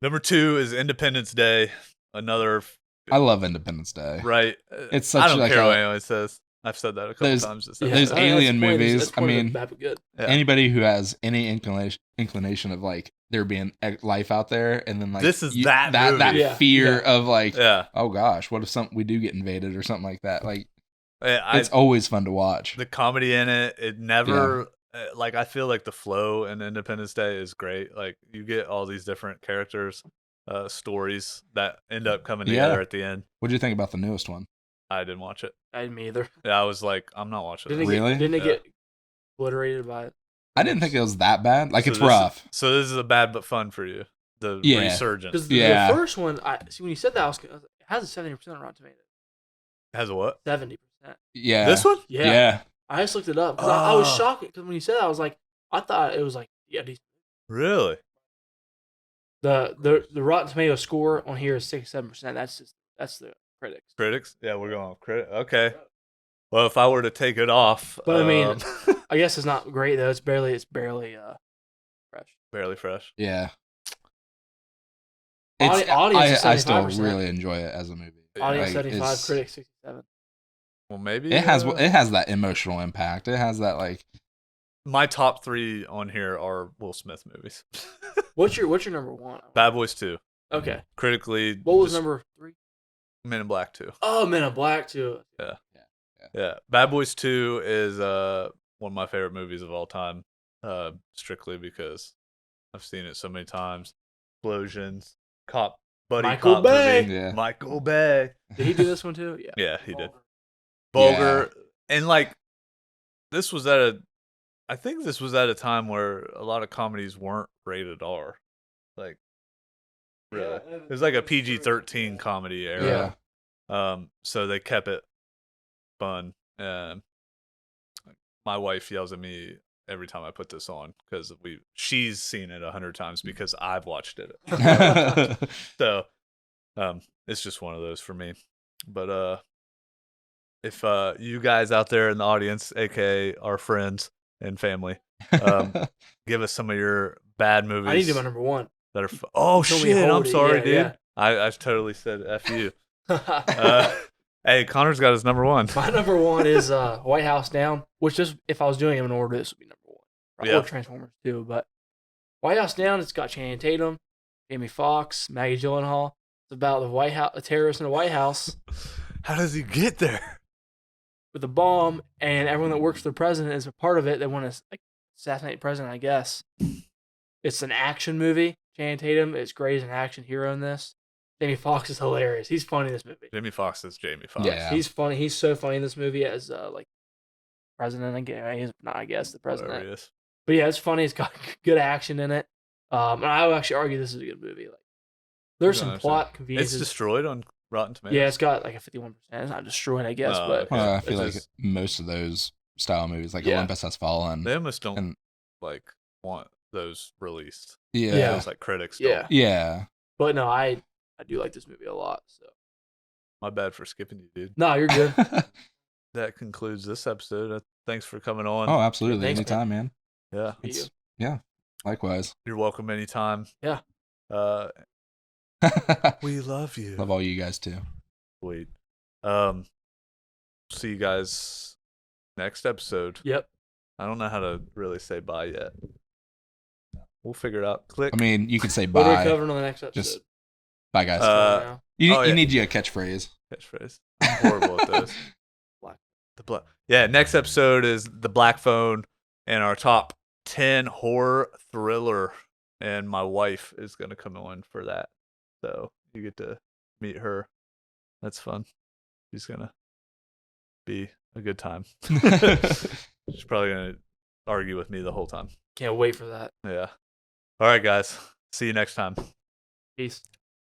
Number 2 is Independence Day. Another. I love Independence Day. Right. It's I such don't like care a- what anyone says. I've said that a couple Those- times. This Yeah. Those episode. alien that's the point, movies, that's the point of I mean- Bad but good. Yeah. Anybody who has any inclination of like there being life out there, and then like This is that movie. that Yeah. fear of like, Yeah. oh gosh, what if we do get invaded or something like that? Like I, it's always fun to watch. the comedy in it, it never like I feel like the flow in Independence Day is great. Like you get all these different characters, stories that end up coming together Yeah. at the end. What do you think about the newest one? I didn't watch it. I didn't either. Yeah, I was like, I'm not watching Didn't this. it Really? Get, didn't it Yeah. get obliterated by it? I didn't think it was that bad. Like So it's this- rough. So this is a bad but fun for you. The Yeah. resurgence. Because Yeah. the first one, I see when you said that, it has a 70% on Rotten Tomatoes. Has a what? 70%. Yeah. This one? Yeah. I just looked it up because I was Oh. shocked because when you said that, I was like, I thought it was like, yeah, decent. Really? The Rotten Tomato score on here is 67%. That's the critics. Critics? Yeah, we're going with critic. Okay. Well, if I were to take it off, But I mean, I guess it's not great though. It's barely fresh. barely fresh. Yeah. Audience is I still 75%. really enjoy it as a movie. Audience Like, 75, it's- critics 67. Well, maybe It has that emotional impact. It has that like my top 3 on here are Will Smith movies. What's your number one? Bad Boys 2. Okay. Critically, What was just number 3? Men in Black 2. Oh, Men in Black too. Yeah. Bad Boys 2 is one of my favorite movies of all time. Strictly because I've seen it so many times. Explosions, buddy Michael cop Bay. movie. Yeah. Michael Bay. Did he do this one too? Yeah. Yeah, he did. Vulgar. And like this was I think this was at a time where a lot of comedies weren't rated R. Like really. It was like a PG-13 comedy era. So they kept it fun. My wife yells at me every time I put this on because she's seen it 100 times because I've watched it. Yeah. So it's just one of those for me. But if you guys out there in the audience, aka our friends and family, give us some of your bad movies I need to do my number one. that are oh Told me shit, I'm hold it. sorry, Yeah, dude. yeah. I totally said F you. Hey, Connor's got his number one. My number one is White House Down, which just if I was doing them in order, this would be number one. Yeah. Or Transformers too, but White House Down. It's got Channing Tatum, Jamie Foxx, Maggie Gyllenhaal. It's about the White House, a terrorist in the White House How does he get there? with a bomb, and everyone that works for the president is a part of it. They want to assassinate the president, I guess. It's an action movie. Channing Tatum is great as an action hero in this. Jamie Foxx is hilarious. He's funny in this movie. Jamie Foxx is Jamie Foxx. Yeah. He's funny. He's so funny in this movie as like president. He's not, I guess, the Whatever president. he is. But yeah, it's funny. It's got good action in it. And I would actually argue this is a good movie. Like, there's some plot It's conveniences. destroyed on Rotten Tomatoes. Yeah, it's got like a 51%. It's not destroyed, I guess, Oh, but okay. Well, I It's feel like just- most of those style movies, like Yeah. Olympus Has Fallen. They almost don't And- like want those released. Yeah. Yeah. Those like critics. Yeah. Don't. Yeah. but no, I do like this movie a lot. So My bad for skipping you, dude. no, you're good. That concludes this episode. Thanks for coming on. Oh, absolutely. Thanks, Anytime, man. Yeah, You. It's- Likewise. you're welcome anytime. Yeah. We love you. Love all you guys too. Sweet. See you guys next episode. Yep. I don't know how to really say bye yet. We'll figure it out. Click. I mean, you could say What are we bye. covering on the next episode? Just bye, guys. Now? you oh, yeah. need you a catchphrase. Catchphrase. I'm horrible at those. Black. The black. Yeah. Next episode is the Black Phone and our top 10 horror thriller, and my wife is gonna come on for that. So you get to meet her. That's fun. She's gonna be a good time. She's probably gonna argue with me the whole time. Can't wait for that. Yeah. All right, guys. See you next time. Peace.